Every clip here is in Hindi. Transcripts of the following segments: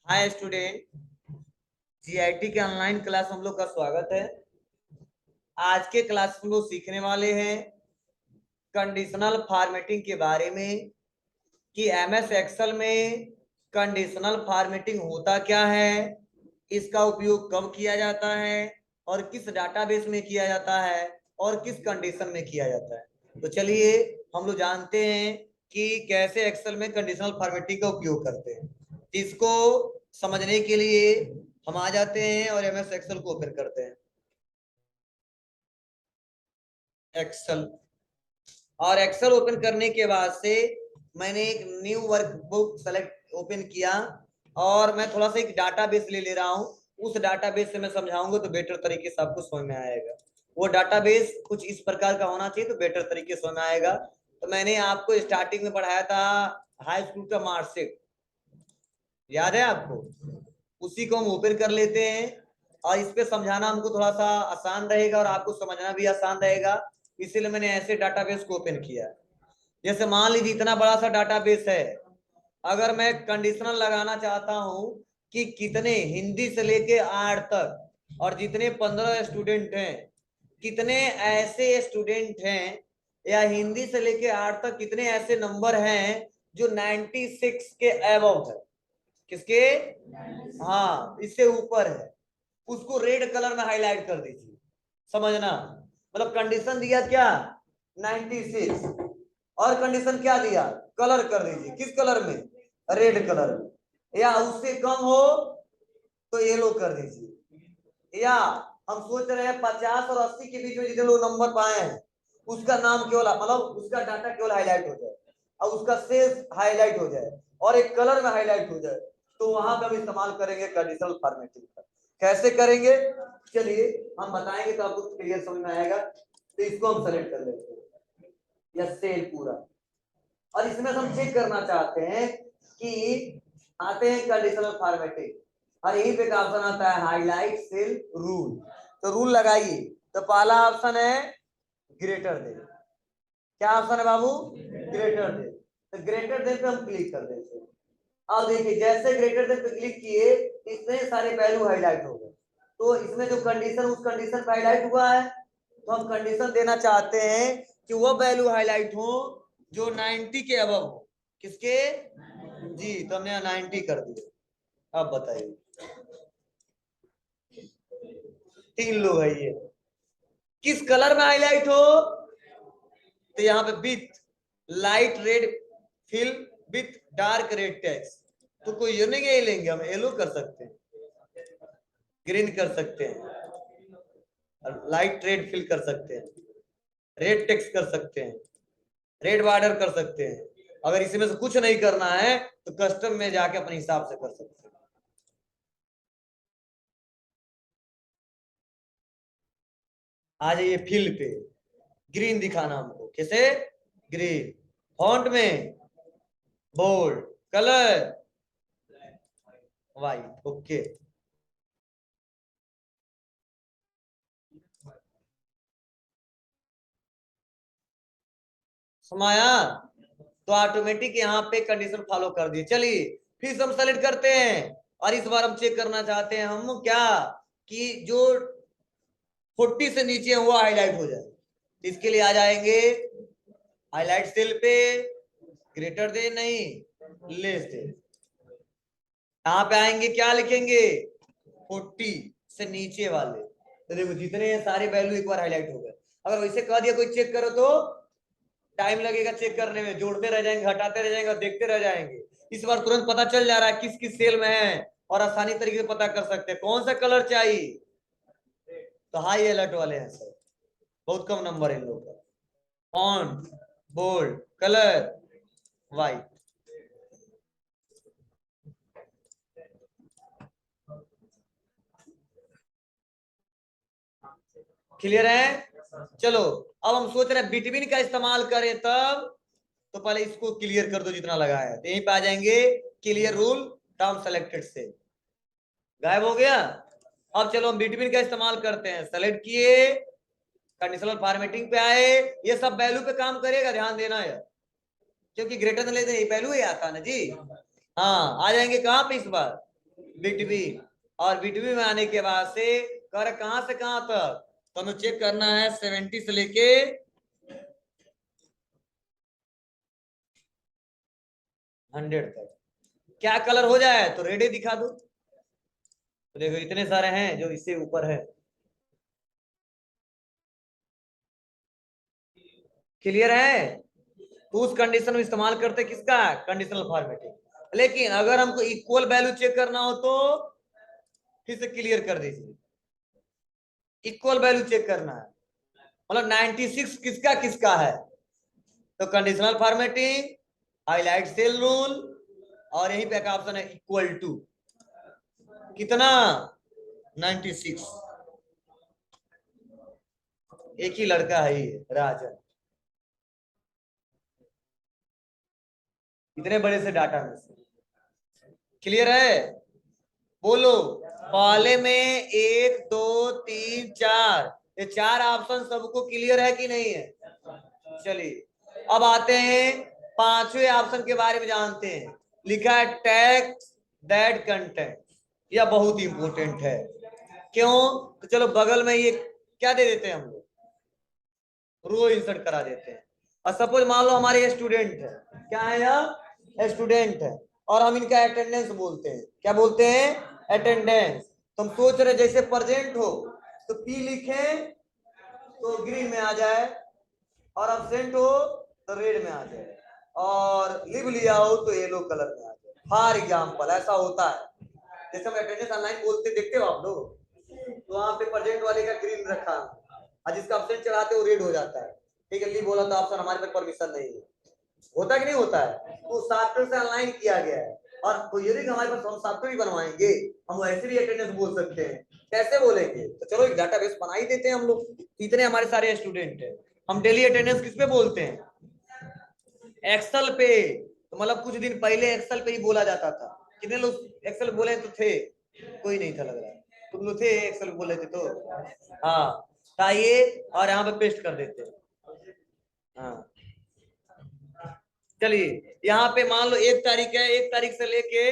हाय स्टूडेंट, जीआईटी के ऑनलाइन क्लास हम लोग का स्वागत है। आज के क्लास में लोग सीखने वाले हैं कंडीशनल फॉर्मेटिंग के बारे में कि एमएस एक्सेल में कंडीशनल फॉर्मेटिंग होता क्या है, इसका उपयोग कब किया जाता है और किस डाटाबेस में किया जाता है और किस कंडीशन में किया जाता है। तो चलिए हम लोग जानते हैं कि कैसे एक्सेल में कंडीशनल फॉर्मेटिंग का उपयोग करते हैं। इसको समझने के लिए हम आ जाते हैं और एमएस एक्सेल को ओपन करते हैं। एक्सेल और एक्सेल ओपन करने के बाद से मैंने एक न्यू वर्कबुक सेलेक्ट ओपन किया और मैं थोड़ा सा एक डाटाबेस ले रहा हूँ। उस डाटाबेस से मैं समझाऊंगा तो बेटर तरीके से आपको समझ में आएगा। वो डाटाबेस कुछ इस प्रकार का होना चाहिए तो बेटर तरीके से समझ में आएगा। तो मैंने आपको स्टार्टिंग में पढ़ाया था हाई स्कूल का मार्कशीट, याद है आपको? उसी को हम ओपन कर लेते हैं और इस पे समझाना हमको थोड़ा सा आसान रहेगा और आपको समझना भी आसान रहेगा, इसीलिए मैंने ऐसे डाटाबेस को ओपन किया। जैसे मान लीजिए इतना बड़ा सा डाटाबेस है, अगर मैं कंडीशनल लगाना चाहता हूं कि कितने हिंदी से लेके आर्ट तक और जितने 15 स्टूडेंट हैं, कितने ऐसे स्टूडेंट हैं या हिंदी से लेके आर्ट तक कितने ऐसे नंबर हैं जो 96 के अबव है, किसके, हाँ इससे ऊपर है, उसको रेड कलर में हाईलाइट कर दीजिए। समझना, मतलब कंडीशन दिया क्या 96 और कंडीशन क्या दिया, कलर कर दीजिए। किस कलर में, रेड कलर में। या उससे कम हो तो येलो कर दीजिए। या हम सोच रहे हैं 50 और 80 के बीच में जितने लोग नंबर पाए हैं उसका नाम केवल, मतलब उसका डाटा केवल हाईलाइट हो जाए और उसका सेल्स हाईलाइट हो जाए और एक कलर में हाईलाइट हो जाए, तो वहां पर हम इस्तेमाल करेंगे कंडीशनल फॉर्मेटिंग का। कैसे करेंगे चलिए हम बताएंगे तो आपको क्लियर समझ में आएगा। तो इसको हम सेलेक्ट कर लेते हैं, यह सेल पूरा। और इसमें हम चेक करना चाहते हैं कि आते हैं कंडीशनल फॉर्मेटिंग और यहीं पे का ऑप्शन आता है हाईलाइट सेल रूल। तो रूल लगाइए, तो पहला ऑप्शन है ग्रेटर देन। क्या ऑप्शन है बाबू, ग्रेटर देन। तो ग्रेटर देन पे हम क्लिक कर देते हैं। अब देखिए जैसे ग्रेटर देन पे क्लिक किए इतने सारे वैल्यू हाईलाइट हो गए। तो इसमें जो कंडीशन उस कंडीशन पे हाईलाइट हुआ है, तो हम कंडीशन देना चाहते हैं कि वो वैल्यू हाईलाइट हो जो 90 के अबव हो। किसके, जी, तो हमने 90 कर दिया। अब बताइए, 3 लोग है ये, किस कलर में हाईलाइट हो, तो यहाँ पे with light red fill with dark red text. तो कोई ये नहीं लेंगे, हम येलो कर सकते हैं, ग्रीन कर सकते हैं, लाइट रेड फिल कर सकते हैं, रेड टेक्स्ट कर सकते हैं, रेड बॉर्डर कर सकते हैं। अगर इसमें से कुछ नहीं करना है तो कस्टम में जाके अपने हिसाब से कर सकते हैं। आ जाइए फिल पे, ग्रीन दिखाना हमको, कैसे, ग्रीन, फॉन्ट में बोल्ड, कलर वाइट, ओके। समाया, तो ऑटोमेटिक यहाँ पे कंडीशन फॉलो कर दिए। चलिए फिर हम सेलेक्ट करते हैं और इस बार हम चेक करना चाहते हैं हम क्या, कि जो 40 से नीचे है वो हाईलाइट हो जाए। इसके लिए आ जाएंगे हाईलाइट सेल पे, ग्रेटर देन नहीं लेस देन। यहाँ पे आएंगे क्या लिखेंगे, 40 से नीचे वाले। तो देखो जितने सारे वैल्यू एक बार हाईलाइट हो गए। अगर वैसे कह दिया कोई चेक करो तो टाइम लगेगा चेक करने में, जोड़ते रह जाएंगे, हटाते रह जाएंगे, देखते रह जाएंगे। इस बार तुरंत पता चल जा रहा है किस किस सेल में है और आसानी तरीके से पता कर सकते हैं कौन सा कलर चाहिए। तो हाई अलर्ट वाले हैं सर, बहुत कम नंबर है इन लोग का। Font bold colour white. Clear है? चलो अब हम सोच रहे हैं बिटवीन का इस्तेमाल करें तब, तो पहले इसको क्लियर कर दो जितना लगा है। तो यहीं पे आ जाएंगे क्लियर रूल टर्म सेलेक्टेड से, गायब हो गया। अब चलो हम बिटवीन का इस्तेमाल करते हैं, सेलेक्ट किए, कंडीशनल फॉर्मेटिंग पे आए। ये सब वैल्यू पे काम करेगा, ध्यान देना है, क्योंकि greater than less than value ही आता है ना जी। हाँ आ जाएंगे कहां पे इस बार, बिटवीन, और बिटवीन में आने के बाद से कर कहां से कहां तक, तो हमें चेक करना है 70 से लेके 100 तक। क्या कलर हो जाए तो रेड ही दिखा दो। तो देखो इतने सारे हैं जो इससे ऊपर है। क्लियर है? तो उस कंडीशन में इस्तेमाल करते किसका, कंडीशनल फॉर्मेटिंग। लेकिन अगर हमको इक्वल वैल्यू चेक करना हो तो फिर से क्लियर कर दीजिए, इक्वल वैल्यू चेक करना है, मतलब 96 किसका किसका है, तो conditional formatting, highlight cell rule, और यहीं पे का ऑप्शन है इक्वल टू कितना 96। एक ही लड़का है ये राजन, इतने बड़े से डाटा में से। क्लियर है? बोलो। पहले में 1 2 3 4, ये 4 ऑप्शन सबको क्लियर है कि नहीं है? चलिए अब आते हैं पांचवें ऑप्शन के बारे में जानते हैं। लिखा है टैक्स दैट कंटेंट, यह बहुत इंपॉर्टेंट है। क्यों? तो चलो बगल में ये क्या दे देते हैं हम लोग, रो इंसर्ट करा देते हैं। और सपोज मान लो हमारे स्टूडेंट है, क्या है यह स्टूडेंट है, और हम इनका अटेंडेंस बोलते हैं, क्या बोलते हैं, अटेंडेंस। तो हम सोच रहे जैसे प्रेजेंट हो तो पी लिखें तो ग्रीन में आ जाए, और अब्सेंट हो तो रेड में आ जाए, और लिव लिया हो तो येलो कलर में आ जाए। फॉर एग्जाम्पल ऐसा होता है, जैसे हम अटेंडेंस ऑनलाइन बोलते देखते हो आप लोग, तो वहां पे प्रेजेंट वाले का ग्रीन रखा और जिसका ऑप्शन चढ़ाते वो रेड हो जाता है। ठीक है, लीव बोला तो ऑप्शन हमारे पे परमिशन नहीं है, होता कि नहीं होता है, तो सॉफ्टवेयर से ऑनलाइन किया गया है। और तो ये नहीं हमारे पास हम सॉफ्टवेयर भी बनवाएंगे, हम वैसे भी अटेंडेंस बोल सकते हैं। कैसे बोलेंगे, तो चलो एक डाटाबेस बना ही देते हैं हम लोग। इतने हमारे सारे स्टूडेंट हैं, हम डेली अटेंडेंस किस पे बोलते हैं, एक्सेल पे। तो मतलब कुछ दिन पहले एक्सेल पे ही बोला जाता था। कितने लोग एक्सेल बोले तो थे, कोई नहीं था लग रहा है, तुम लोग थे एक्सेल बोले थे तो, हाँ। तो आइए और यहाँ पे पेस्ट कर देते हैं। हाँ चलिए, यहाँ पे मान लो 1 तारीख है, 1 तारीख से लेके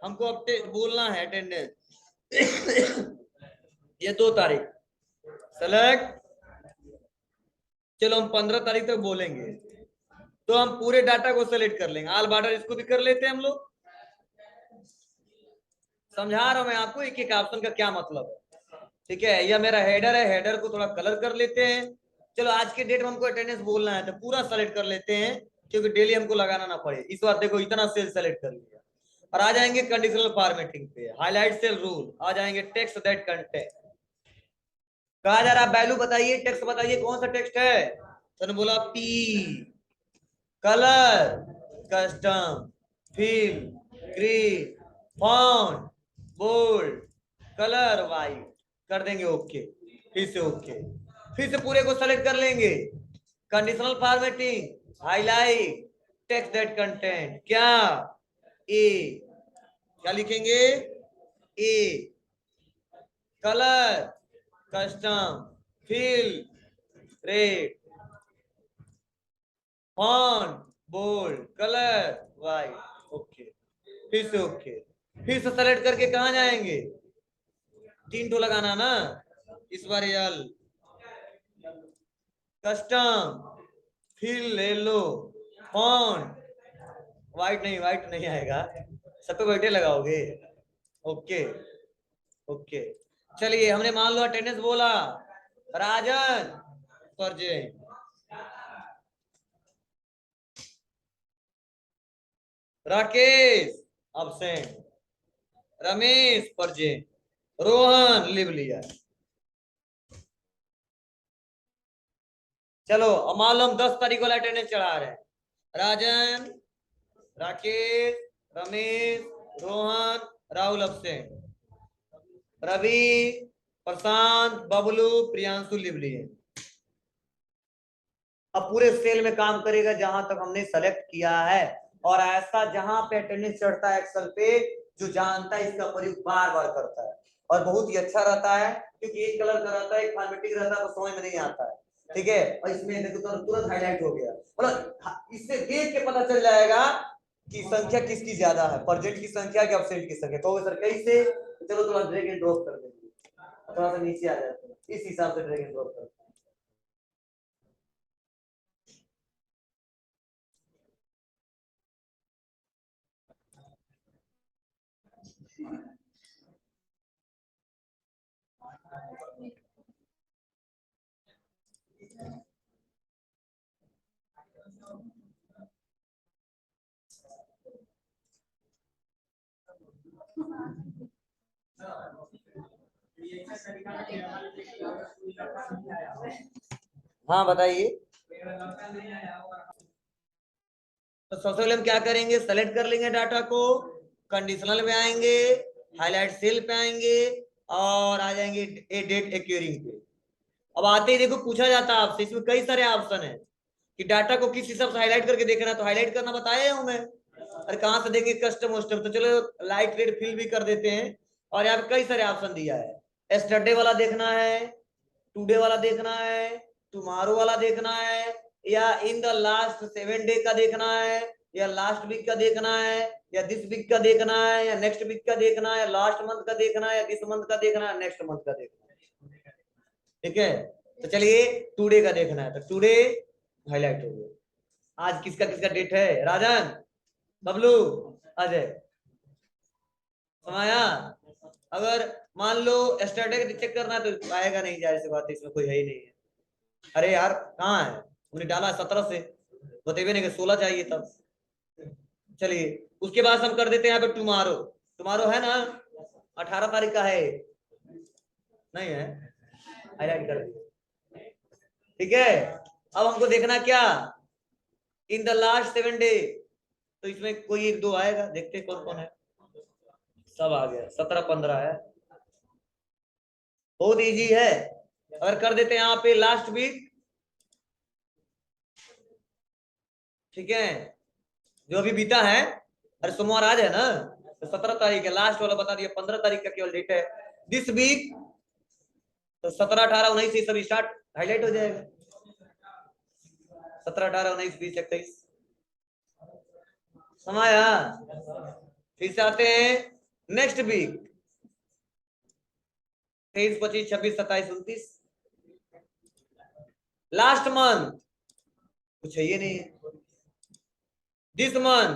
हमको अब बोलना है अटेंडेंस ये 2 तारीख सेलेक्ट, चलो हम 15 तारीख तक बोलेंगे। तो हम पूरे डाटा को सेलेक्ट कर लेंगे, ऑल बॉर्डर इसको भी कर लेते हैं हम लोग। समझा रहा हूं मैं आपको एक एक ऑप्शन का क्या मतलब है। ठीक है, यह मेरा हेडर है, हेडर को थोड़ा कलर कर लेते हैं। चलो आज के डेट में हमको अटेंडेंस बोलना है तो पूरा सेलेक्ट कर लेते हैं, क्योंकि डेली हमको लगाना ना पड़े। इस बार देखो इतना सेल सेलेक्ट कर लिया, और आ जाएंगे कंडीशनल फॉर्मेटिंग पे, हाईलाइट सेल रूल, आ जाएंगे टेक्स्ट दैट कंटेंट। कहा जा रहा वैल्यू बताइए, टेक्स्ट बताइए कौन सा टेक्स्ट है, तो बोला पी, colour, custom, fill, green, font, bold, colour white, कर देंगे ओके। फिर से ओके, फिर से पूरे को सेलेक्ट कर लेंगे, conditional formatting, highlight, text that content, क्या ए, क्या लिखेंगे A, colour, custom, fill, red, font, bold, colour white, okay. फिर से ओके, फिर से सेलेक्ट करके कहा जाएंगे, 3 ठो लगाना ना इस बार, यल, custom, fill yellow, font white, नहीं व्हाइट नहीं आएगा, सब पे बैठे लगाओगे, ओके ओके। चलिए हमने मान लो अटेंडेंस बोला, Rajan present, Rakesh absent, Ramesh present, Rohan leave लिया। चलो अब मान लो हम 10 तारीख वाला अटेंडेंस चढ़ा रहे हैं, राजन, राकेश, रमेश, रोहन, राहुल अब्सेंट, रवि, प्रशांत, बबलू, प्रियांशु लिव लिए। अब पूरे सेल में काम करेगा जहां तक हमने सेलेक्ट किया है, और ऐसा जहां पे अटेंडेंस चढ़ता है एक्सेल पे, जो जानता है इसका प्रयोग बार बार करता है, और बहुत ही अच्छा रहता है, क्योंकि एक कलर का रहता है, एक फॉर्मेटिक रहता है, तो समझ में नहीं आता है। ठीक है, और इसमें देखो तो तुरंत हाईलाइट हो गया, मतलब इससे देख के पता चल जाएगा कि संख्या किसकी ज्यादा है, परसेंट की संख्या कि एब्सेंट की संख्या। कहोगे सर कैसे? चलो थोड़ा ड्रैग एंड ड्रॉप कर देंगे, थोड़ा सा नीचे आ जाते हैं, इस हिसाब से ड्रैग एंड ड्रॉप करते हैं। हाँ बताइए। तो सबसे पहले हम क्या करेंगे, सेलेक्ट कर लेंगे डाटा को, कंडीशनल में आएंगे, हाईलाइट सेल पे आएंगे और आ जाएंगे ए डेट एक्यूरिंग पे। अब आते ही देखो पूछा जाता है आपसे, इसमें कई सारे ऑप्शन है कि डाटा को किस हिसाब से हाईलाइट करके देखना है, तो हाईलाइट करना बताया हूं मैं। और कहां से देंगे, कस्टम वस्टम, तो चलो लाइट रेड फिल भी कर देते हैं। और यहाँ पे कई सारे ऑप्शन दिया है, एस्टरडे वाला देखना है, टुडे वाला देखना है, टुमारो वाला देखना है, या इन द लास्ट 7 डे का देखना है, या लास्ट वीक का देखना है, या दिस वीक का देखना है, या नेक्स्ट वीक का देखना है, लास्ट मंथ का देखना है, या दिस मंथ का देखना है, नेक्स्ट मंथ का देखना है। ठीक है, तो चलिए टुडे का देखना है, तो टुडे हाईलाइट हो गया। आज किसका किसका डेट है, राजन, बबलू, अजय, समाया। अगर मान लो एस्टरडे का चेक करना है तो आएगा नहीं, जाहिर सी बात है, इसमें कोई है ही नहीं है। अरे यार कहाँ है, उन्हें डाला 17 से, बतेबे नहीं कि 16 चाहिए तब। चलिए उसके बाद हम कर देते हैं यहाँ पे टुमारो। टुमारो है ना, 18 तारीख का है, नहीं है, हाईलाइट कर दिया। ठीक है, अब हमको देखना क्या, इन द लास्ट 7 डे, तो इसमें कोई एक दो आएगा, देखते हैं कौन कौन है। सब आ गया, 17 15 है, बहुत इजी है। अगर कर देते हैं यहाँ पे लास्ट वीक, ठीक है, जो अभी बीता है, अरे सोमवार आज है ना, तो 17 तारीख है, लास्ट वाला बता दिया, 15 तारीख का केवल डेट है। दिस वीक, तो 17 18 19 सब स्टार्ट हाईलाइट हो जाएगा, 17 18 19 20 21। समाया, फिर से आते हैं नेक्स्ट वीक, 23 25 26 27 29। लास्ट मंथ कुछ है ये नहीं है, दिस मंथ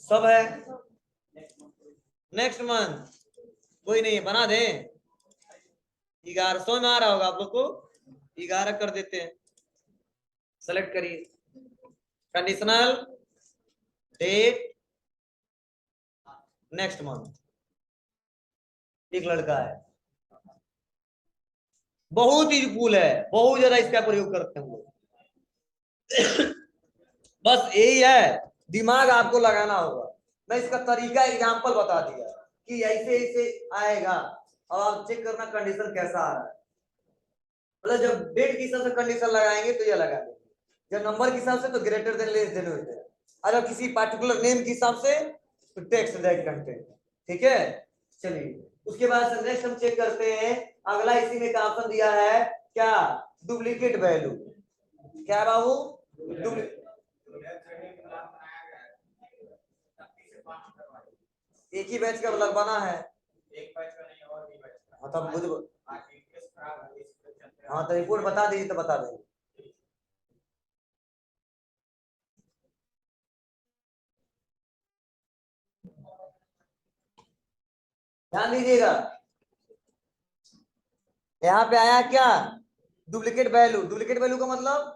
सब है, नेक्स्ट मंथ कोई नहीं है, बना दें 11, समझ में आ रहा होगा आप लोग को, 11 कर देते हैं। सेलेक्ट करिए, कंडीशनल डेट नेक्स्ट मंथ। एक लड़का है, बहुत ही कूल है, बहुत ज्यादा इसका प्रयोग करते हैं हम लोग। बस यही है, दिमाग आपको लगाना होगा। मैं इसका तरीका एग्जांपल बता दिया कि ऐसे ऐसे आएगा, और आप चेक करना कंडीशन कैसा आ रहा है। मतलब जब डेट के हिसाब से कंडीशन लगाएंगे तो ये लगा देंगे, जब नंबर के हिसाब से तो ग्रेटर देन लेस देन होते हैं, अगर किसी पर्टिकुलर नेम के हिसाब से तो टेक्स्ट दैट कंटेंट। ठीक है, चलिए उसके बाद नेक्स्ट हम चेक करते हैं। अगला इसी में का ऑप्शन दिया है क्या, डुप्लीकेट वैल्यू। क्या बाबू, एक ही बैच का लगवाना है, एक बैच का नहीं और भी बैच का। हाँ तब मुझे, हाँ तो रिपोर्ट बता दीजिए तो बता देंगे। ध्यान दीजिएगा, यहाँ पे आया क्या, डुप्लीकेट वैल्यू। डुप्लीकेट वैल्यू का मतलब,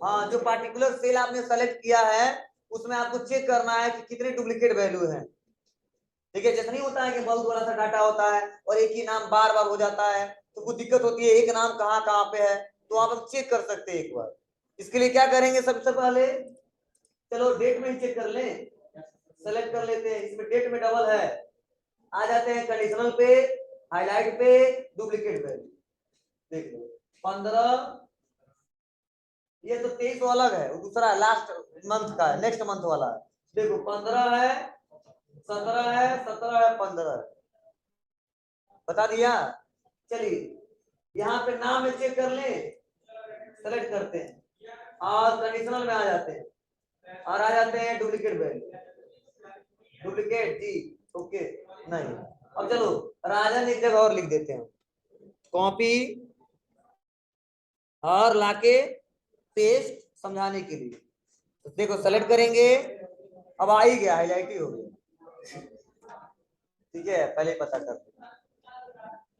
हाँ जो पार्टिकुलर सेल आपने सेलेक्ट किया है उसमें आपको चेक करना है कि कितने डुप्लीकेट वैल्यू है। ठीक है, जैसे नहीं होता है कि बहुत बड़ा सा डाटा होता है और एक ही नाम बार बार हो जाता है, तो कुछ दिक्कत होती है, एक नाम कहाँ कहाँ पे है, तो आप हम चेक कर सकते हैं एक बार। इसके लिए क्या करेंगे, सबसे पहले चलो डेट में ही चेक कर लें, सेलेक्ट कर लेते हैं, इसमें डेट में डबल है, आ जाते हैं कंडीशनल पे, हाईलाइट पे, डुप्लीकेट वैल्यू, देख लो 15, ये तो 23 तो अलग है, वो दूसरा लास्ट मंथ का है, नेक्स्ट मंथ वाला है। देखो 15 है, 17 है, 17 है, 15 है, बता दिया। चलिए यहाँ पे नाम में चेक कर ले, सेलेक्ट करते हैं और कंडीशनल में आ जाते हैं। और आ जाते हैं डुप्लीकेट वैल्यू, डुप्लीकेट जी, ओके नहीं। अब चलो राजन एक जगह और लिख देते हैं, कॉपी और लाके पेस्ट समझाने के लिए। तो देखो सेलेक्ट करेंगे, अब आ ही गया, हाईलाइट ही हो गया, ठीक है, पहले ही पता कर,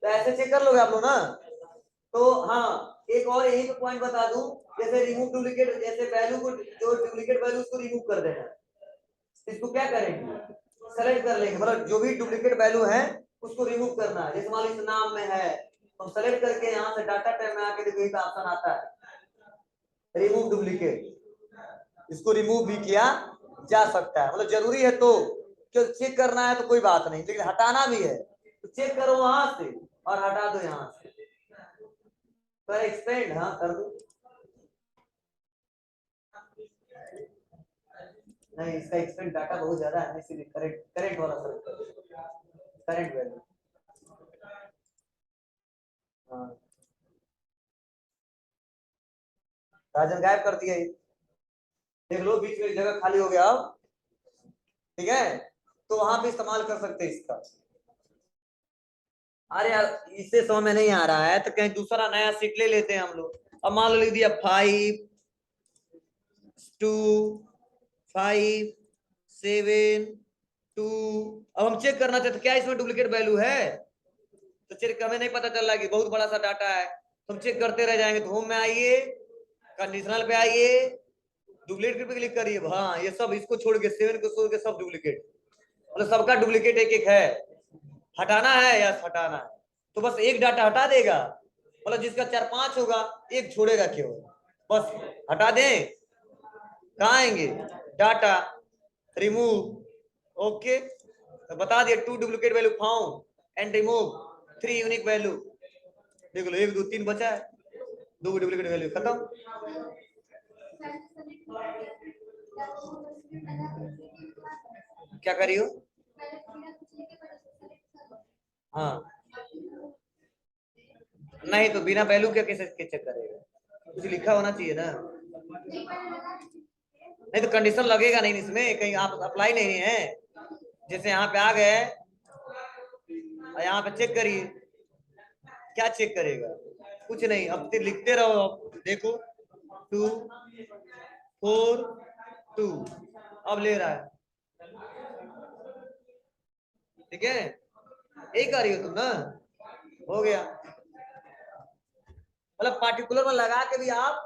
तो ऐसे चेक कर लोगे आप लोग ना। तो हाँ एक और यही तो पॉइंट बता दूं, जैसे रिमूव डुप्लीकेट, जैसे वैल्यू को, जो डुप्लीकेट वैल्यू उसको रिमूव कर देना, इसको क्या करेंगे, सेलेक्ट कर लेंगे, मतलब जो भी डुप्लीकेट वैल्यू है उसको रिमूव करना है। जैसे मान लो इस नाम में है तो सेलेक्ट करके यहाँ से डाटा टैब में आके देखो एक ऑप्शन आता है रिमूव डुप्लीकेट, इसको रिमूव भी किया जा सकता है, मतलब जरूरी है तो चेक करना है तो कोई बात नहीं, लेकिन हटाना भी है तो चेक करो वहां से और हटा दो यहाँ से, पर एक्सपेंड हाँ कर दो, नहीं इसका एक्सपेंड डाटा बहुत ज्यादा है इसीलिए करेंट करेंट वाला सेलेक्ट कर, करेंट वैल्यू, हाँ राजन गायब कर दिया, देख लो बीच में एक जगह खाली हो गया, अब ठीक है, तो वहां पे इस्तेमाल कर सकते हैं इसका। अरे यार इससे समझ में नहीं आ रहा है तो कहीं दूसरा नया सीट ले लेते हैं हम लोग। अब मान लो लिख दिया 5 2 5 7 2, अब हम चेक करना चाहते क्या इसमें डुप्लीकेट वैल्यू है, तो चेक हमें नहीं पता चल रहा कि बहुत बड़ा सा डाटा है, तो हम चेक करते रह जाएंगे। तो होम में आइए, कंडीशनल पे आइए, डुप्लीकेट पे क्लिक करिए, हाँ ये सब इसको छोड़ के 7 को छोड़ के सब डुप्लीकेट, मतलब सबका डुप्लीकेट एक एक है, हटाना है या हटाना है तो बस एक डाटा हटा देगा, मतलब जिसका 4-5 होगा एक छोड़ेगा केवल, बस हटा दें, कहाँ आएंगे डाटा रिमूव, ओके, तो बता दिया 2 duplicate value found and remove 3 unique value, देख लो 1 2 3 बचा है, 2 डुप्लीकेट वैल्यू खत्म। क्या करियो, हाँ नहीं तो बिना वैल्यू के कैसे चेक करेगा, कुछ लिखा होना चाहिए ना, नहीं तो कंडीशन लगेगा नहीं इसमें, कहीं आप अप्लाई नहीं है, जैसे यहाँ पे आ गए और यहाँ पे चेक करिए, क्या चेक करेगा, कुछ नहीं, अब फिर लिखते रहो, अब देखो 2 4 2, अब ले रहा है, ठीक है, यही कर रही हो तुम ना, हो गया, मतलब पार्टिकुलर में लगा के भी आप,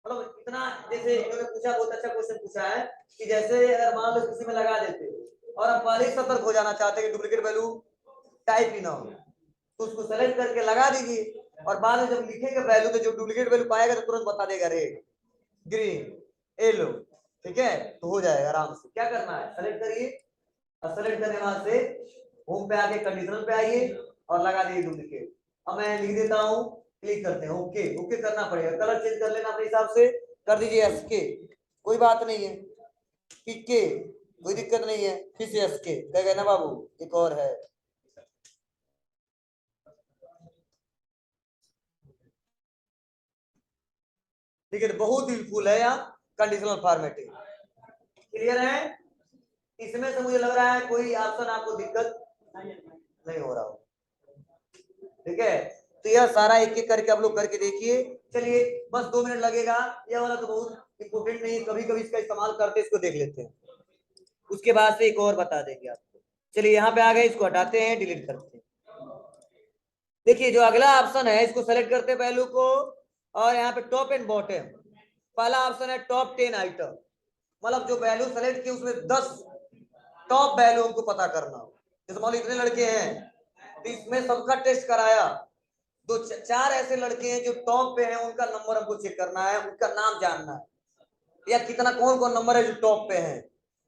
मतलब इतना, जैसे इन्होंने पूछा बहुत अच्छा क्वेश्चन पूछा है कि जैसे अगर मान लो किसी में लगा देते और आप पहले ही सतर्क हो जाना चाहते हैं कि डुप्लीकेट वैल्यू टाइप ही ना हो, तो उसको सेलेक्ट करके लगा दीजिए, और बाद में जब लिखेंगे वैल्यू तो जो डुप्लीकेट वैल्यू पाएगा तो तुरंत बता देगा रेड ग्रीन येलो, ठीक है, तो हो जाएगा आराम से। क्या करना है, सेलेक्ट करिए और सेलेक्ट करने वहां से होम पे आके कंडीशनल पे आइए और लगा दीजिए डुप्लीकेट। अब मैं लिख देता हूँ, क्लिक करते हैं, ओके ओके करना पड़ेगा, कलर चेंज कर लेना अपने हिसाब से, कर दीजिए एसके, कोई बात नहीं है, पीके कोई दिक्कत नहीं है, फिर से एसके कहेगा ना बाबू एक और है, ठीक है, बहुत यूजफुल है यहाँ कंडीशनल फॉर्मेटिंग, क्लियर है, इसमें से मुझे लग रहा है कोई ऑप्शन आपको दिक्कत नहीं हो रहा हो, ठीक है, तो यह सारा एक एक करके आप लोग करके देखिए, चलिए बस 2 मिनट लगेगा, यह वाला तो बहुत इंपोर्टेंट नहीं है, कभी कभी इसका इस्तेमाल करते इसको देख लेते हैं, उसके बाद से एक और बता देंगे आपको। चलिए यहाँ पे आ गए, इसको हटाते हैं, डिलीट करते हैं, देखिए जो अगला ऑप्शन है इसको सेलेक्ट करते हैं वैल्यू को, और यहाँ पे टॉप एंड बॉटम, पहला ऑप्शन है टॉप 10 आइटम, मतलब जो वैल्यू सेलेक्ट की उसमें 10 टॉप वैल्यू हमको पता करना, जैसे मान लो इतने लड़के हैं तो इसमें सबका टेस्ट कराया, 4 ऐसे लड़के हैं जो टॉप पे हैं, उनका नंबर हमको चेक करना है, उनका नाम जानना है, या कितना कौन कौन नंबर है जो टॉप पे है,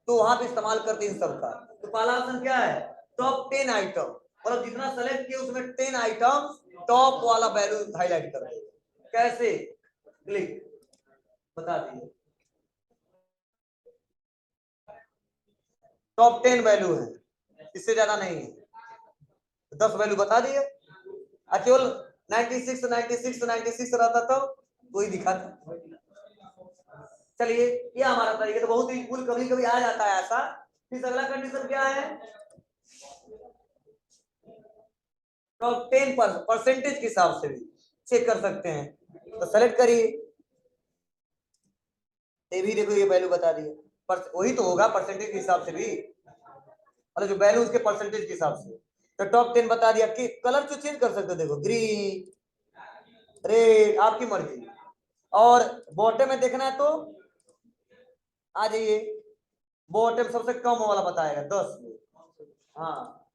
तो वहां पे इस्तेमाल करते हैं सबका। तो पहला ऑप्शन क्या है, टॉप 10 आइटम, मतलब जितना सेलेक्ट किया उसमें 10 आइटम टॉप वाला वैल्यू हाईलाइट कर दे, कैसे, क्लिक, बता दीजिए, टॉप 10 वैल्यू है, इससे ज्यादा नहीं है, 10 वैल्यू बता दिए, केवल 96 96 96 रहता तो कोई दिखाता, चलिए ये हमारा तरीका तो बहुत ही भूल कभी कभी आ जाता है ऐसा। फिर अगला कंडीशन क्या है, टॉप 10 परसेंटेज के हिसाब से भी चेक कर सकते हैं, तो सेलेक्ट करिए। ये भी देखो ये वैल्यू बता दिए, पर वही तो होगा परसेंटेज के हिसाब से भी, मतलब जो वैल्यू उसके परसेंटेज के हिसाब से। तो टॉप 10 बता दिया कि कलर जो चेंज कर सकते हो, देखो ग्रीन, रेड, आपकी मर्जी। और बॉटम में देखना है तो आ जाइए, बॉटम सबसे कम वाला बताएगा 10 में। हाँ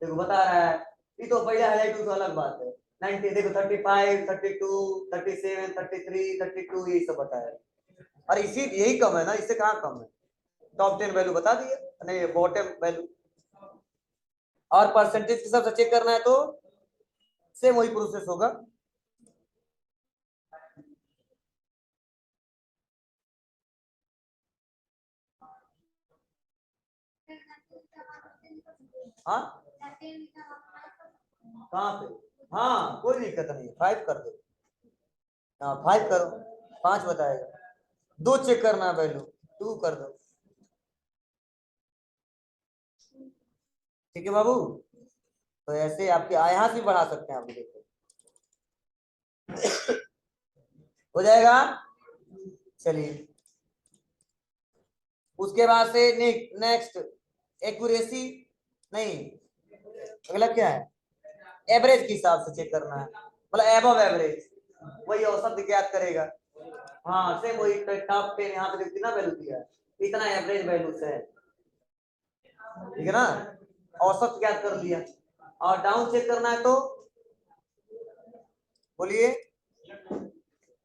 देखो बता रहा है, ये तो पहले हाईलाइट तो अलग बात है। 90 देखो 35, 32, 37, 33, 32 यही सब बताया। और इसी यही कम है ना, इससे कहाँ कम है। टॉप 10 वैल्यू बता दिए, नहीं बॉटम वैल्यू। और परसेंटेज के हिसाब से चेक करना है तो सेम वही प्रोसेस होगा। हाँ कहाँ पे, हाँ कोई दिक्कत नहीं, 5 कर दो। हाँ 5 करो, 5 बताएगा। 2 चेक करना है वैल्यू, 2 कर दो। ठीक है बाबू, तो ऐसे आपके यहाँ से बढ़ा सकते हैं आप, देखो हो जाएगा। चलिए उसके बाद से नेक्स्ट एक्यूरेसी, नहीं अगला क्या है, एवरेज के हिसाब से चेक करना है, मतलब एबव एवरेज, वही औसत ज्ञात करेगा। हाँ सेम वही टॉप 10 यहाँ पे कितना वैल्यू दिया है, इतना एवरेज वैल्यू से है, ठीक है ना, औसत ज्ञात कर लिया। और डाउन चेक करना है तो बोलिए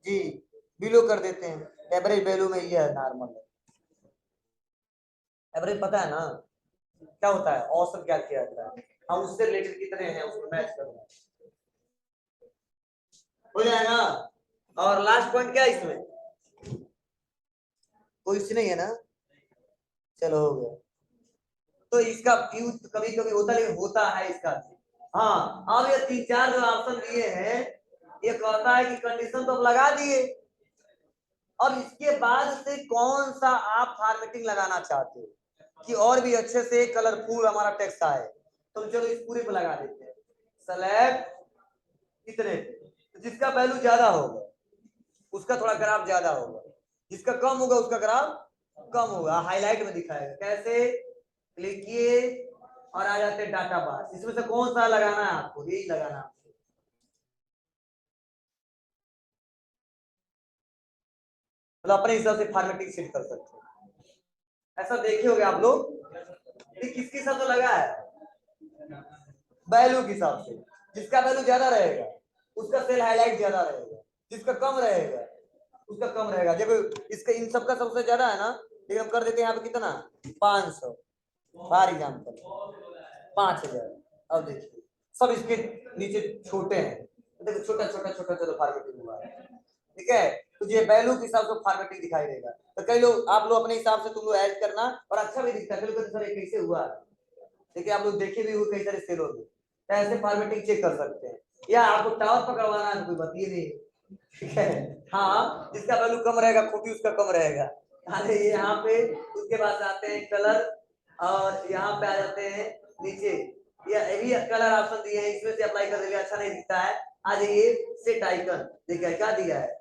जी, बिलो कर देते हैं, एवरेज वैल्यू में ये है नॉर्मल। एवरेज पता है ना क्या होता है, औसत क्या किया जाता है, हम उससे रिलेटेड कितने हैं उसको मैच करना हो जाएगा। और लास्ट पॉइंट क्या है इसमें, कोई सी नहीं है ना, चलो हो गया। तो इसका यूज कभी कभी होता, लेकिन होता है इसका। हाँ अब ये 3-4 जो ऑप्शन दिए हैं, ये कहता है कि कंडीशन तो अब लगा दिए, और इसके बाद से कौन सा आप फॉर्मेटिंग लगाना चाहते हो कि और भी अच्छे से कलरफुल हमारा टेक्स्ट आए, तो चलो इस पूरे पे लगा देते हैं। सेलेक्ट इतने पे, तो जिसका वैल्यू ज्यादा होगा उसका थोड़ा ग्राफ ज्यादा होगा, जिसका कम होगा उसका ग्राफ कम होगा, हाईलाइट में दिखाएगा कैसे। क्लिक किए और आ जाते हैं डाटा बार, इसमें से कौन सा लगाना है आपको, यही लगाना है, मतलब अपने हिसाब से फॉर्मेटिंग सेट कर सकते हैं। ऐसा देखे होगे आप लोग, किसके साथ तो लगा है, वैल्यू के हिसाब से, जिसका वैल्यू ज्यादा रहेगा उसका सेल हाईलाइट ज्यादा रहेगा, जिसका कम रहेगा उसका कम रहेगा। देखो इसका इन सबका सबसे ज्यादा है ना, लेकिन हम कर देते हैं यहाँ पे कितना, 500 फॉर एग्जाम्पल, 5000। अब देखिए सब इसके नीचे छोटे हैं, देखो छोटा छोटा छोटा छोटा फॉर्मेटिंग हुआ है, ठीक है। तो ये वैल्यू के हिसाब से फॉर्मेटिंग दिखाई देगा। तो कई लोग आप लोग अपने हिसाब से तुम लोग ऐड करना, और अच्छा भी दिखता है, कई लोग सर ये कैसे हुआ, देखिए आप लोग देखे भी हुए कई सारे सेल होंगे, तो ऐसे फॉर्मेटिंग चेक कर सकते हैं। या आपको टावर पकड़वाना है तो कोई बात ही नहीं, ठीक है। हाँ जिसका वैल्यू कम रहेगा खोटी उसका कम रहेगा। अरे यहाँ पे उसके बाद आते हैं कलर, और यहाँ पे आ जाते हैं नीचे, ये कलर ऑप्शन दिए हैं, इसमें से अप्लाई कर देंगे, अच्छा नहीं दिखता है, आ जाइए सेट आइकन, देखिए क्या दिया है।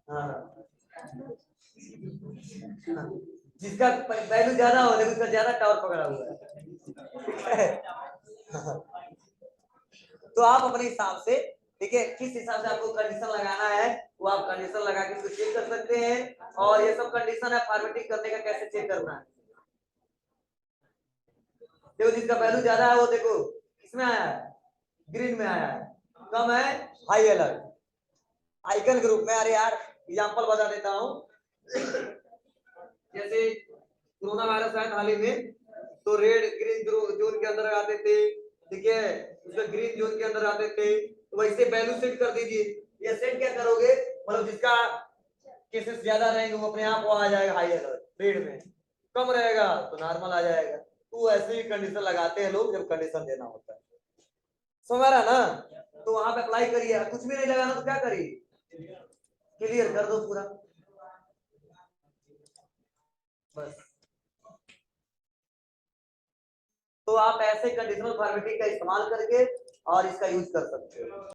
हाँ जिसका वैल्यू ज्यादा हो लेकिन उसका ज्यादा टावर पकड़ा हुआ है, ठीक है। तो आप अपने हिसाब से, ठीक है, किस हिसाब से आपको कंडीशन लगाना है वो आप कंडीशन लगा के इसको चेक कर सकते हैं। और ये सब कंडीशन है फॉर्मेटिंग करने का, कैसे चेक करना है। देखो जिसका वैल्यू ज्यादा है वो देखो किसमें आया है, ग्रीन में आया है, कम है हाई अलर्ट, आइकन ग्रुप में। अरे यार एग्जांपल बता देता हूँ, जैसे कोरोना वायरस आया था हाल ही में, तो रेड ग्रीन जोन के अंदर आते थे, ठीक है, उसका ग्रीन जोन के अंदर आते थे, तो वैसे वैल्यू सेट कर दीजिए। ये सेट क्या करोगे, मतलब जिसका केसेस ज्यादा रहेंगे वो अपने आप वो आ जाएगा हाई अलर्ट रेड में, कम रहेगा तो नॉर्मल आ जाएगा। तो ऐसे ही कंडीशन लगाते हैं लोग जब कंडीशन देना होता है, समझ रहा ना। तो वहां पे अप्लाई करिए, कुछ भी नहीं लगाना तो क्या करिए, क्लियर कर दो पूरा बस। तो आप ऐसे कंडीशनल फॉर्मेटिंग का इस्तेमाल करके और इसका यूज कर सकते हो।